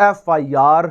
FIR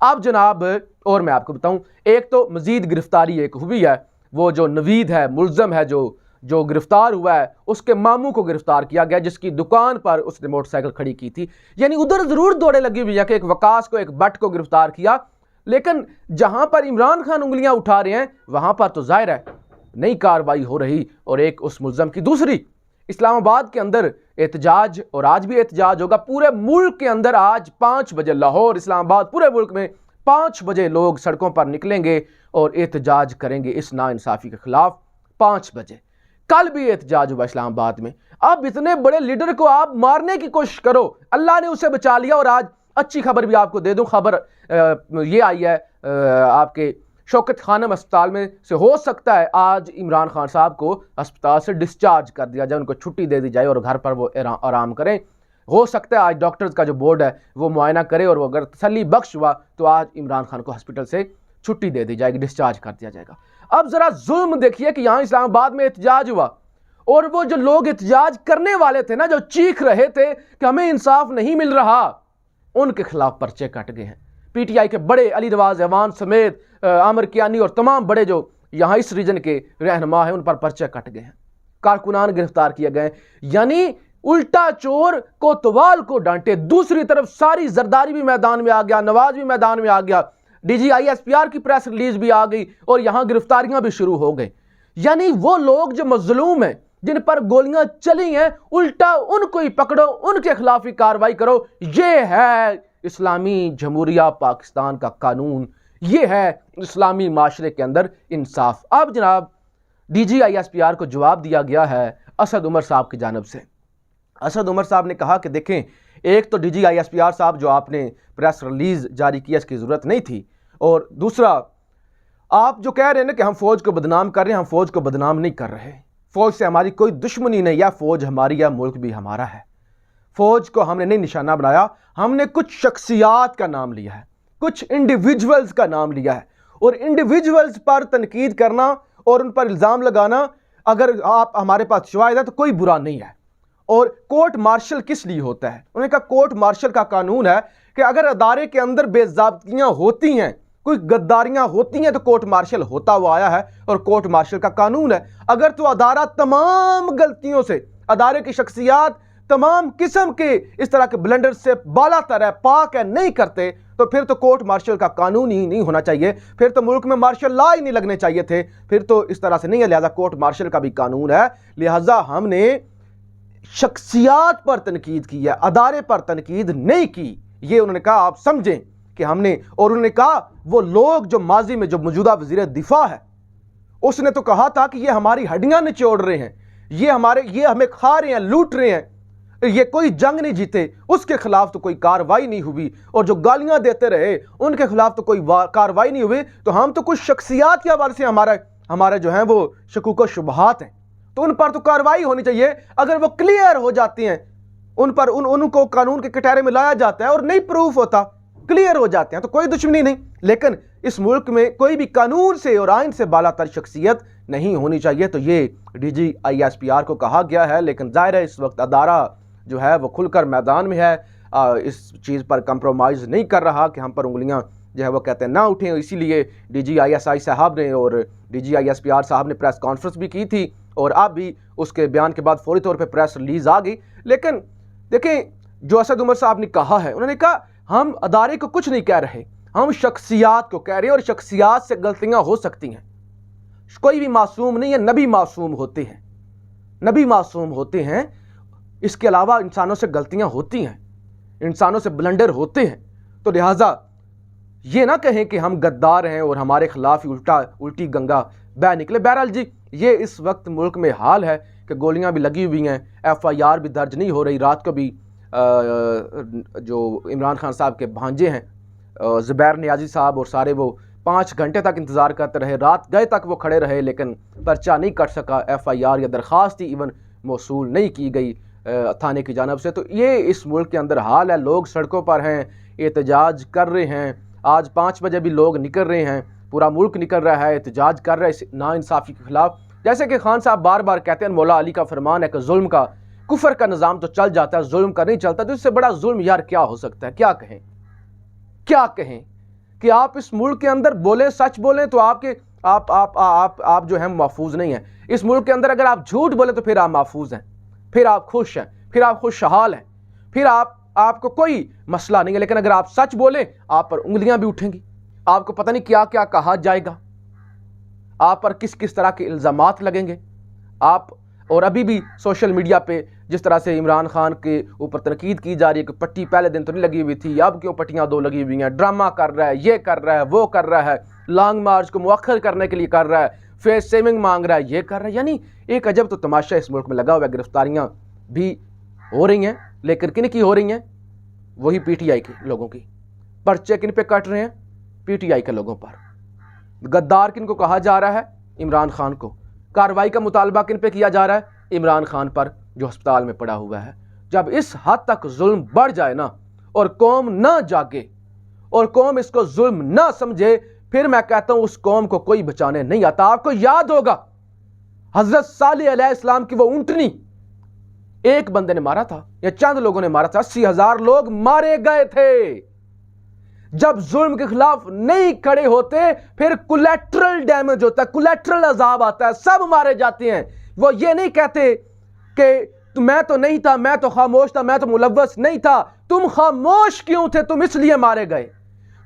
اب جناب اور میں آپ کو بتاؤں، ایک تو مزید گرفتاری ایک ہوئی ہے، وہ جو نوید ہے، ملزم ہے، جو گرفتار ہوا ہے، اس کے ماموں کو گرفتار کیا گیا جس کی دکان پر اس نے موٹر سائیکل کھڑی کی تھی۔ یعنی ادھر ضرور دوڑے لگی ہوئی ہے کہ ایک وقاص کو، ایک بٹ کو گرفتار کیا، لیکن جہاں پر عمران خان انگلیاں اٹھا رہے ہیں وہاں پر تو ظاہر ہے نئی کاروائی ہو رہی، اور ایک اس ملزم کی۔ دوسری، اسلام آباد کے اندر احتجاج، اور آج بھی احتجاج ہوگا پورے ملک کے اندر۔ آج 5 بجے لاہور، اسلام آباد، پورے ملک میں 5 بجے لوگ سڑکوں پر نکلیں گے اور احتجاج کریں گے اس ناانصافی کے خلاف۔ 5 بجے کل بھی احتجاج ہوا اسلام آباد میں۔ اب اتنے بڑے لیڈر کو آپ مارنے کی کوشش کرو، اللہ نے اسے بچا لیا۔ اور آج اچھی خبر بھی آپ کو دے دوں، خبر یہ آئی ہے آپ کے شوکت خانم اسپتال میں سے، ہو سکتا ہے آج عمران خان صاحب کو اسپتال سے ڈسچارج کر دیا جائے، ان کو چھٹی دے دی جائے اور گھر پر وہ آرام کریں۔ ہو سکتا ہے آج ڈاکٹرز کا جو بورڈ ہے وہ معائنہ کرے، اور وہ اگر تسلی بخش ہوا تو آج عمران خان کو ہسپتال سے چھٹی دے دی جائے گی، ڈسچارج کر دیا جائے گا۔ اب ذرا ظلم دیکھیے کہ یہاں اسلام آباد میں احتجاج ہوا، اور وہ جو لوگ احتجاج کرنے والے تھے نا، جو چیخ رہے تھے کہ ہمیں انصاف نہیں مل رہا، ان کے خلاف پرچے کٹ گئے ہیں۔ پی ٹی آئی کے بڑے علی رواز ایوان سمیت عامر کیانی اور تمام بڑے جو یہاں اس ریجن کے رہنما ہیں ان پر پرچے کٹ گئے ہیں، کارکنان گرفتار کیے گئے ہیں۔ یعنی الٹا چور کوتوال کو ڈانٹے۔ دوسری طرف ساری زرداری بھی میدان میں آ گیا، نواز بھی میدان میں آ گیا، D G I S P R کی پریس ریلیز بھی آ گئی، اور یہاں گرفتاریاں بھی شروع ہو گئی۔ یعنی وہ لوگ جو مظلوم ہیں، جن پر گولیاں چلی ہیں، الٹا ان کو ہی پکڑو، ان کے خلاف ہی کاروائی کرو۔ یہ ہے اسلامی جمہوریہ پاکستان کا قانون، یہ ہے اسلامی معاشرے کے اندر انصاف۔ اب جناب D G I S P R کو جواب دیا گیا ہے اسد عمر صاحب کی جانب سے۔ اسد عمر صاحب نے کہا کہ دیکھیں، ایک تو D G I S P R صاحب جو آپ نے پریس ریلیز جاری کیا اس کی ضرورت نہیں تھی، اور دوسرا آپ جو کہہ رہے ہیں نا کہ ہم فوج کو بدنام کر رہے ہیں، ہم فوج کو بدنام نہیں کر رہے۔ فوج سے ہماری کوئی دشمنی نہیں، یا فوج ہماری یا ملک بھی ہمارا ہے۔ فوج کو ہم نے نہیں نشانہ بنایا، ہم نے کچھ شخصیات کا نام لیا ہے، کچھ انڈیویجولز کا نام لیا ہے، اور انڈیویجولز پر تنقید کرنا اور ان پر الزام لگانا اگر آپ ہمارے پاس شواہد ہے تو کوئی برا نہیں ہے۔ اور کورٹ مارشل کس لیے ہوتا ہے؟ انہوں نے کہا کورٹ مارشل کا قانون ہے کہ اگر ادارے کے اندر بے ضابطگیاں ہوتی ہیں، کوئی غداریاں ہوتی ہیں، تو کورٹ مارشل ہوتا ہوا آیا ہے، اور کورٹ مارشل کا قانون ہے۔ اگر تو ادارہ تمام غلطیوں سے، ادارے کی شخصیات تمام قسم کے اس طرح کے بلنڈر سے بالا تر ہے، پاک ہے، نہیں کرتے، تو پھر تو کورٹ مارشل کا قانون ہی نہیں ہونا چاہیے، پھر تو ملک میں مارشل لا ہی نہیں لگنے چاہیے تھے، پھر تو اس طرح سے نہیں ہے۔ لہذا کورٹ مارشل کا بھی قانون ہے، لہذا ہم نے شخصیات پر تنقید کی ہے، ادارے پر تنقید نہیں کی۔ یہ انہوں نے کہا آپ سمجھیں کہ ہم نے، اور انہوں نے کہا وہ لوگ جو ماضی میں جو موجودہ وزیر دفاع ہے اس نے تو کہا تھا کہ یہ ہماری ہڈیاں نچوڑ رہے ہیں، یہ ہمیں کھا رہے ہیں، لوٹ رہے ہیں، یہ کوئی جنگ نہیں جیتے، اس کے خلاف تو کوئی کاروائی نہیں ہوئی، اور جو گالیاں دیتے رہے ان کے خلاف تو کوئی کاروائی نہیں ہوئی، تو ہم تو کچھ شخصیات کے حوالے سے ہمارے جو ہیں وہ شکوک و شبہات ہیں، تو ان پر تو کاروائی ہونی چاہیے۔ اگر وہ کلیئر ہو جاتی ہیں، ان پر ان کو قانون کے کٹہرے میں لایا جاتا ہے، اور نہیں پروف ہوتا، کلیئر ہو جاتے ہیں، تو کوئی دشمنی نہیں۔ لیکن اس ملک میں کوئی بھی قانون سے اور آئین سے بالا تر شخصیت نہیں ہونی چاہیے، تو یہ D G I S P R کو کہا گیا ہے۔ لیکن ظاہر ہے اس وقت ادارہ جو ہے وہ کھل کر میدان میں ہے، اس چیز پر کمپرومائز نہیں کر رہا کہ ہم پر انگلیاں جو ہے وہ کہتے ہیں نہ اٹھیں۔ اسی لیے D G I S I صاحب نے اور D G I S P R صاحب نے پریس کانفرنس بھی کی تھی، اور اب بھی اس کے بیان کے بعد فوری طور پہ پریس ریلیز آ گئی۔ لیکن دیکھیں جو اسد عمر صاحب نے کہا ہے، انہوں نے کہا ہم ادارے کو کچھ نہیں کہہ رہے، ہم شخصیات کو کہہ رہے ہیں، اور شخصیات سے غلطیاں ہو سکتی ہیں، کوئی بھی معصوم نہیں ہے، نبی معصوم ہوتے ہیں، نبی معصوم ہوتے ہیں، اس کے علاوہ انسانوں سے غلطیاں ہوتی ہیں، انسانوں سے بلنڈر ہوتے ہیں، تو لہٰذا یہ نہ کہیں کہ ہم غدار ہیں اور ہمارے خلاف الٹی گنگا بہہ نکلے۔ بہرحال جی یہ اس وقت ملک میں حال ہے کہ گولیاں بھی لگی ہوئی ہیں، ایف آئی آر بھی درج نہیں ہو رہی۔ رات کو بھی جو عمران خان صاحب کے بھانجے ہیں زبیر نیازی صاحب اور سارے، وہ 5 گھنٹے تک انتظار کرتے رہے، رات گئے تک وہ کھڑے رہے، لیکن پرچہ نہیں کٹ سکا، ایف آئی آر یا درخواست ہی ایون موصول نہیں کی گئی تھانے کی جانب سے۔ تو یہ اس ملک کے اندر حال ہے، لوگ سڑکوں پر ہیں، احتجاج کر رہے ہیں۔ آج 5 بجے بھی لوگ نکل رہے ہیں، پورا ملک نکل رہا ہے، احتجاج کر رہا ہے اس ناانصافی کے خلاف۔ جیسے کہ خان صاحب بار بار کہتے ہیں، مولا علی کا فرمان ہے کہ ظلم کا، کفر کا نظام تو چل جاتا ہے، ظلم کا نہیں چلتا، تو اس سے بڑا ظلم یار کیا ہو سکتا ہے؟ کیا کہیں، کیا کہیں؟ کہ آپ اس ملک کے اندر بولیں، سچ بولیں تو آپ جو ہیں محفوظ نہیں ہیں. اس ملک کے اندر اگر آپ جھوٹ بولیں تو پھر آپ محفوظ ہیں، پھر آپ خوش ہیں، پھر آپ خوشحال ہیں، پھر آپ کو کوئی مسئلہ نہیں ہے. لیکن اگر آپ سچ بولیں آپ پر انگلیاں بھی اٹھیں گی، آپ کو پتہ نہیں کیا کیا کہا جائے گا، آپ پر کس کس طرح کے الزامات لگیں گے. اور ابھی بھی سوشل میڈیا پہ جس طرح سے عمران خان کے اوپر تنقید کی جا رہی ہے کہ پٹی پہلے دن تو نہیں لگی ہوئی تھی، اب کیوں پٹیاں 2 لگی ہوئی ہیں، ڈرامہ کر رہا ہے، یہ کر رہا ہے، وہ کر رہا ہے، لانگ مارچ کو مؤخر کرنے کے لیے کر رہا ہے، فیس سیونگ مانگ رہا ہے، یہ کر رہا ہے. یعنی ایک عجب تو تماشا اس ملک میں لگا ہوا ہے. گرفتاریاں بھی ہو رہی ہیں، لیکن کن کی ہو رہی ہیں؟ وہی پی ٹی آئی کے لوگوں کی. پرچے کن پہ کٹ رہے ہیں؟ پی ٹی آئی کے لوگوں پر. غدار کن کو کہا جا رہا ہے؟ عمران خان کو. کارروائی کا مطالبہ کن پہ کیا جا رہا ہے؟ عمران خان پر، جو ہسپتال میں پڑا ہوا ہے. جب اس حد تک ظلم بڑھ جائے نا، اور قوم نہ جاگے اور قوم اس کو ظلم نہ سمجھے، پھر میں کہتا ہوں اس قوم کو کوئی بچانے نہیں آتا. آپ کو یاد ہوگا حضرت صالح علیہ السلام کی وہ اونٹنی ایک بندے نے مارا تھا یا چند لوگوں نے مارا تھا، 80,000 لوگ مارے گئے تھے. جب ظلم کے خلاف نہیں کھڑے ہوتے پھر کولیٹرل ڈیمیج ہوتا ہے، کولیٹرل عذاب آتا ہے، سب مارے جاتے ہیں. وہ یہ نہیں کہتے کہ میں تو نہیں تھا، میں تو خاموش تھا، میں تو ملوث نہیں تھا. تم خاموش کیوں تھے؟ تم اس لیے مارے گئے.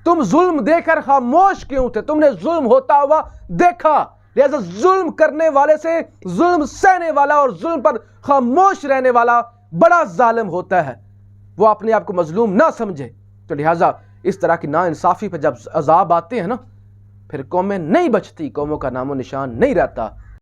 تم ظلم دے کر خاموش کیوں تھے؟ تم نے ظلم ہوتا ہوا دیکھا. لہذا ظلم کرنے والے سے ظلم سہنے والا اور ظلم پر خاموش رہنے والا بڑا ظالم ہوتا ہے. وہ اپنے آپ کو مظلوم نہ سمجھے. تو لہذا اس طرح کی ناانصافی پہ جب عذاب آتے ہیں نا، پھر قومیں نہیں بچتی، قوموں کا نام و نشان نہیں رہتا.